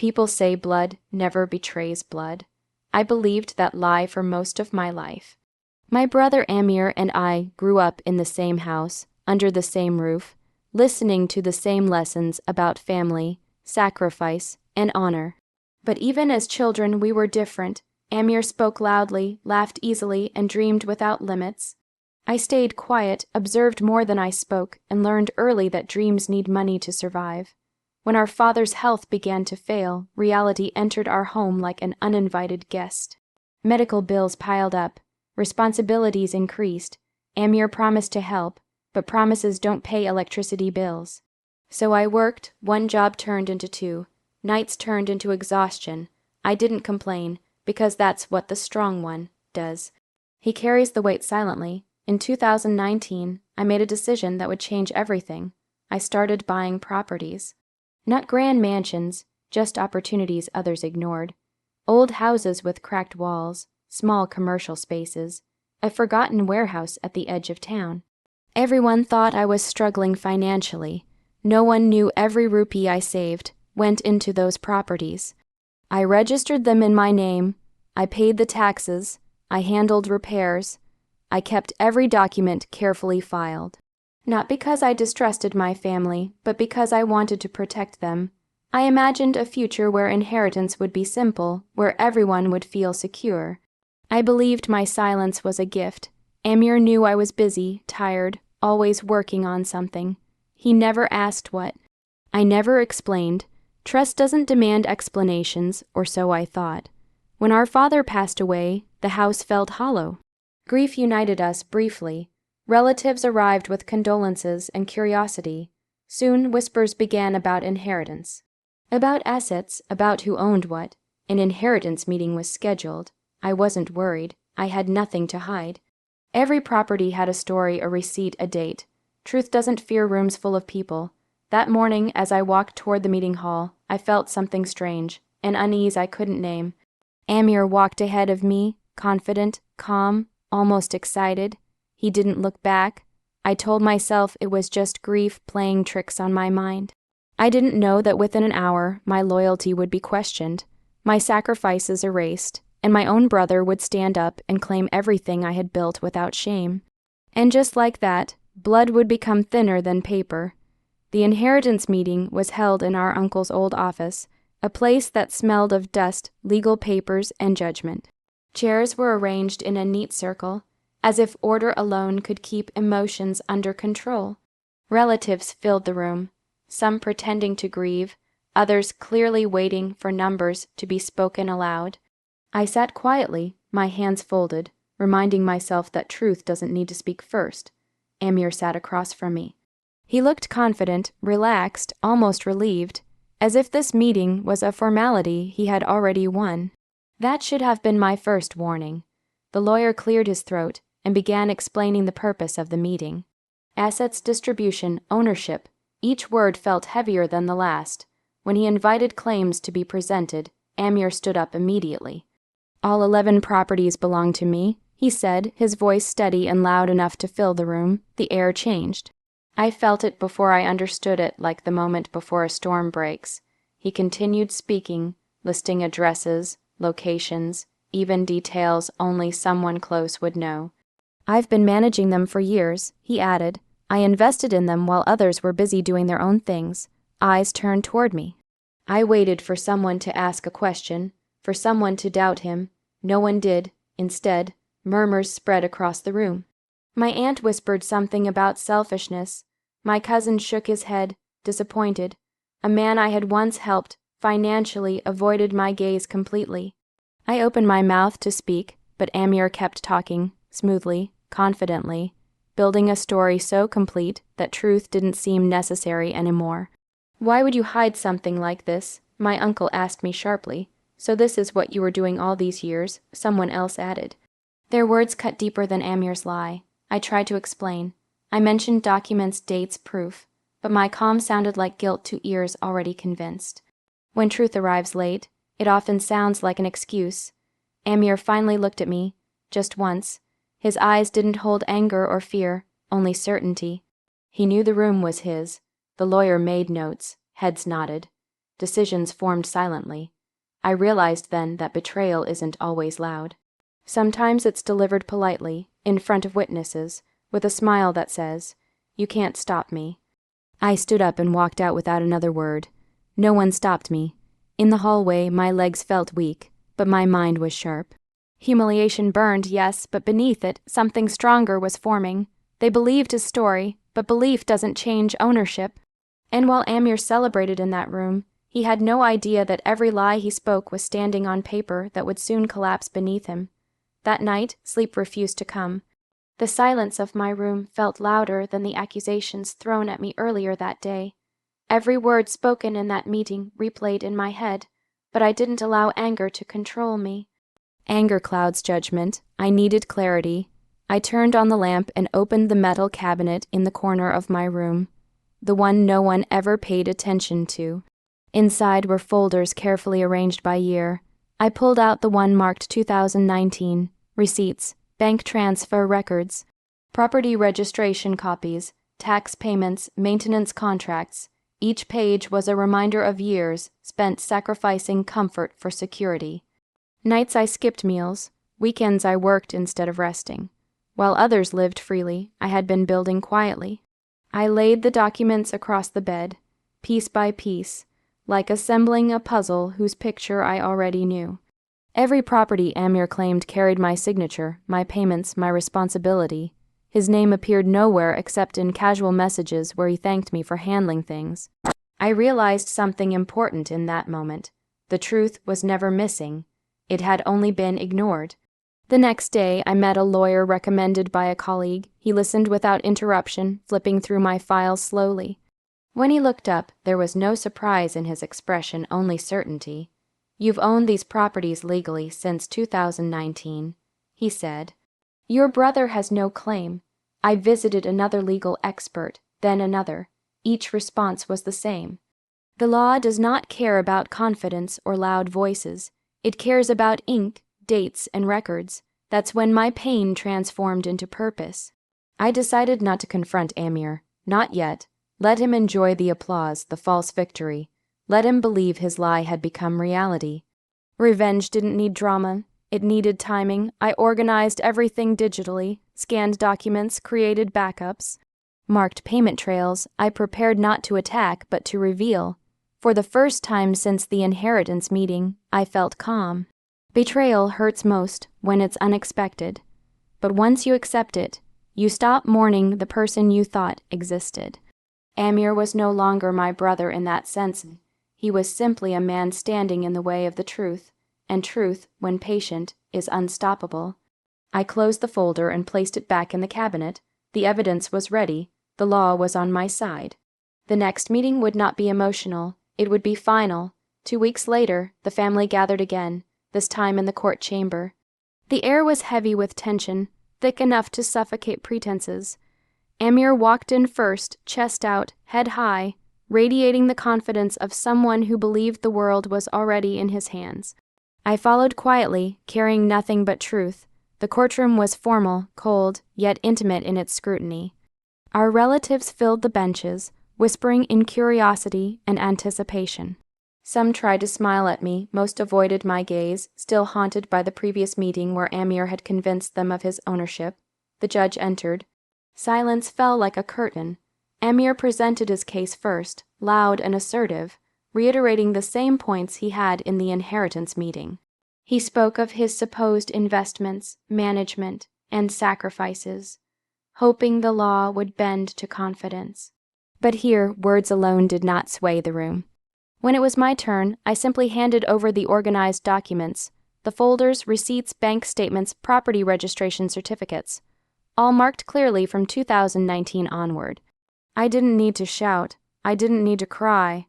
People say blood never betrays blood. I believed that lie for most of my life. My brother Amir and I grew up in the same house, under the same roof, listening to the same lessons about family, sacrifice, and honor. But even as children, we were different. Amir spoke loudly, laughed easily, and dreamed without limits. I stayed quiet, observed more than I spoke, and learned early that dreams need money to survive. When our father's health began to fail, reality entered our home like an uninvited guest. Medical bills piled up. Responsibilities increased. Amir promised to help, but promises don't pay electricity bills. So I worked. One job turned into two. Nights turned into exhaustion. I didn't complain, because that's what the strong one does. He carries the weight silently. In 2019, I made a decision that would change everything. I started buying properties. Not grand mansions, just opportunities others ignored. Old houses with cracked walls, small commercial spaces, a forgotten warehouse at the edge of town. Everyone thought I was struggling financially. No one knew every rupee I saved went into those properties. I registered them in my name. I paid the taxes. I handled repairs. I kept every document carefully filed. Not because I distrusted my family, but because I wanted to protect them. I imagined a future where inheritance would be simple, where everyone would feel secure. I believed my silence was a gift. Amir knew I was busy, tired, always working on something. He never asked what. I never explained. Trust doesn't demand explanations, or so I thought. When our father passed away, the house felt hollow. Grief united us briefly. Relatives arrived with condolences and curiosity. Soon whispers began about inheritance. About assets, about who owned what. An inheritance meeting was scheduled. I wasn't worried. I had nothing to hide. Every property had a story, a receipt, a date. Truth doesn't fear rooms full of people. That morning, as I walked toward the meeting hall, I felt something strange, an unease I couldn't name. Amir walked ahead of me, confident, calm, almost excited. He didn't look back. I told myself it was just grief playing tricks on my mind. I didn't know that within an hour, my loyalty would be questioned, my sacrifices erased, and my own brother would stand up and claim everything I had built without shame. And just like that, blood would become thinner than paper. The inheritance meeting was held in our uncle's old office, a place that smelled of dust, legal papers, and judgment. Chairs were arranged in a neat circle, as if order alone could keep emotions under control. Relatives filled the room, some pretending to grieve, others clearly waiting for numbers to be spoken aloud. I sat quietly, my hands folded, reminding myself that truth doesn't need to speak first. Amir sat across from me. He looked confident, relaxed, almost relieved, as if this meeting was a formality he had already won. That should have been my first warning. The lawyer cleared his throat and began explaining the purpose of the meeting. Assets distribution, ownership, each word felt heavier than the last. When he invited claims to be presented, Amir stood up immediately. All 11 properties belong to me, he said, his voice steady and loud enough to fill the room. The air changed. I felt it before I understood it, like the moment before a storm breaks. He continued speaking, listing addresses, locations, even details only someone close would know. I've been managing them for years, he added. I invested in them while others were busy doing their own things. Eyes turned toward me. I waited for someone to ask a question, for someone to doubt him. No one did. Instead, murmurs spread across the room. My aunt whispered something about selfishness. My cousin shook his head, disappointed. A man I had once helped, financially, avoided my gaze completely. I opened my mouth to speak, but Amir kept talking, smoothly, confidently, building a story so complete that truth didn't seem necessary anymore. Why would you hide something like this? My uncle asked me sharply. So this is what you were doing all these years, someone else added. Their words cut deeper than Amir's lie. I tried to explain. I mentioned documents, dates, proof, but my calm sounded like guilt to ears already convinced. When truth arrives late, it often sounds like an excuse. Amir finally looked at me, just once. His eyes didn't hold anger or fear, only certainty. He knew the room was his. The lawyer made notes, heads nodded. decisions formed silently. I realized then that betrayal isn't always loud. Sometimes it's delivered politely, in front of witnesses, with a smile that says, "You can't stop me." I stood up and walked out without another word. No one stopped me. In the hallway, my legs felt weak, but my mind was sharp. Humiliation burned, yes, but beneath it, something stronger was forming. They believed his story, but belief doesn't change ownership. And while Amir celebrated in that room, he had no idea that every lie he spoke was standing on paper that would soon collapse beneath him. That night, sleep refused to come. The silence of my room felt louder than the accusations thrown at me earlier that day. Every word spoken in that meeting replayed in my head, but I didn't allow anger to control me. Anger clouds judgment. I needed clarity. I turned on the lamp and opened the metal cabinet in the corner of my room, the one no one ever paid attention to. Inside were folders carefully arranged by year. I pulled out the one marked 2019, receipts, bank transfer records, property registration copies, tax payments, maintenance contracts. Each page was a reminder of years spent sacrificing comfort for security. Nights I skipped meals, weekends I worked instead of resting. While others lived freely, I had been building quietly. I laid the documents across the bed, piece by piece, like assembling a puzzle whose picture I already knew. Every property Amir claimed carried my signature, my payments, my responsibility. His name appeared nowhere except in casual messages where he thanked me for handling things. I realized something important in that moment. The truth was never missing. It had only been ignored. The next day, I met a lawyer recommended by a colleague. He listened without interruption, flipping through my files slowly. When he looked up, there was no surprise in his expression, only certainty. "You've owned these properties legally since 2019, he said. "Your brother has no claim." I visited another legal expert, then another. Each response was the same. The law does not care about confidence or loud voices. It cares about ink, dates, and records. That's when my pain transformed into purpose. I decided not to confront Amir. Not yet. Let him enjoy the applause, the false victory. Let him believe his lie had become reality. Revenge didn't need drama. It needed timing. I organized everything digitally, scanned documents, created backups, marked payment trails. I prepared not to attack, but to reveal. For the first time since the inheritance meeting, I felt calm. Betrayal hurts most when it's unexpected. But once you accept it, you stop mourning the person you thought existed. Amir was no longer my brother in that sense. He was simply a man standing in the way of the truth, and truth, when patient, is unstoppable. I closed the folder and placed it back in the cabinet. The evidence was ready. The law was on my side. The next meeting would not be emotional. It would be final. 2 weeks later, the family gathered again, this time in the court chamber. The air was heavy with tension, thick enough to suffocate pretenses. Amir walked in first, chest out, head high, radiating the confidence of someone who believed the world was already in his hands. I followed quietly, carrying nothing but truth. The courtroom was formal, cold, yet intimate in its scrutiny. Our relatives filled the benches, whispering in curiosity and anticipation. Some tried to smile at me, most avoided my gaze, still haunted by the previous meeting where Amir had convinced them of his ownership. The judge entered. Silence fell like a curtain. Amir presented his case first, loud and assertive, reiterating the same points he had in the inheritance meeting. He spoke of his supposed investments, management, and sacrifices, hoping the law would bend to confidence. But here, words alone did not sway the room. When it was my turn, I simply handed over the organized documents, the folders, receipts, bank statements, property registration certificates, all marked clearly from 2019 onward. I didn't need to shout. I didn't need to cry.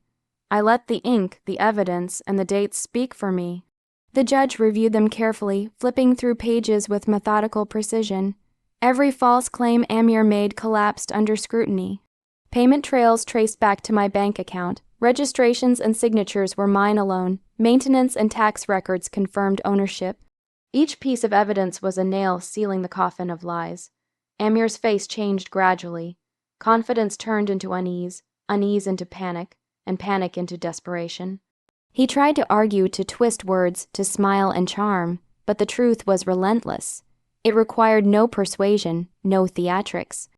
I let the ink, the evidence, and the dates speak for me. The judge reviewed them carefully, flipping through pages with methodical precision. Every false claim Amir made collapsed under scrutiny. Payment trails traced back to my bank account. Registrations and signatures were mine alone. Maintenance and tax records confirmed ownership. Each piece of evidence was a nail sealing the coffin of lies. Amir's face changed gradually. Confidence turned into unease, unease into panic. and panic into desperation. He tried to argue, to twist words, to smile and charm, but the truth was relentless. It required no persuasion, no theatrics.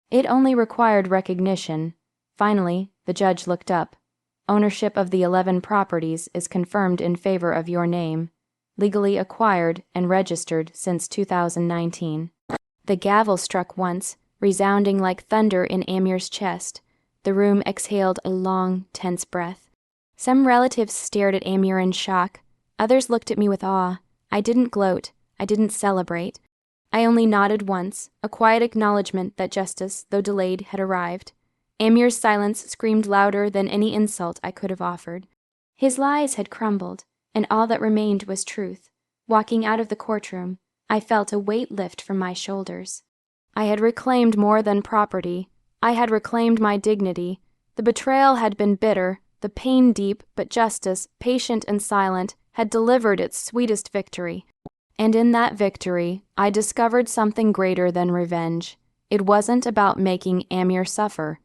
It only required recognition. Finally, the judge looked up. Ownership of the 11 properties is confirmed in favor of your name, legally acquired and registered since 2019. The gavel struck once, resounding like thunder in Amir's chest. The room exhaled a long, tense breath. Some relatives stared at Amir in shock. Others looked at me with awe. I didn't gloat. I didn't celebrate. I only nodded once, a quiet acknowledgement that justice, though delayed, had arrived. Amir's silence screamed louder than any insult I could have offered. His lies had crumbled, and all that remained was truth. Walking out of the courtroom, I felt a weight lift from my shoulders. I had reclaimed more than property. I had reclaimed my dignity. The betrayal had been bitter, the pain deep, but justice, patient and silent, had delivered its sweetest victory. And in that victory, I discovered something greater than revenge. It wasn't about making Amir suffer.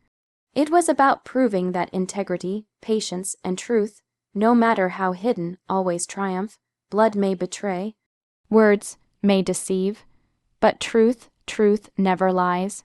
It was about proving that integrity, patience, and truth, no matter how hidden, always triumph. Blood may betray. Words may deceive. But truth never lies.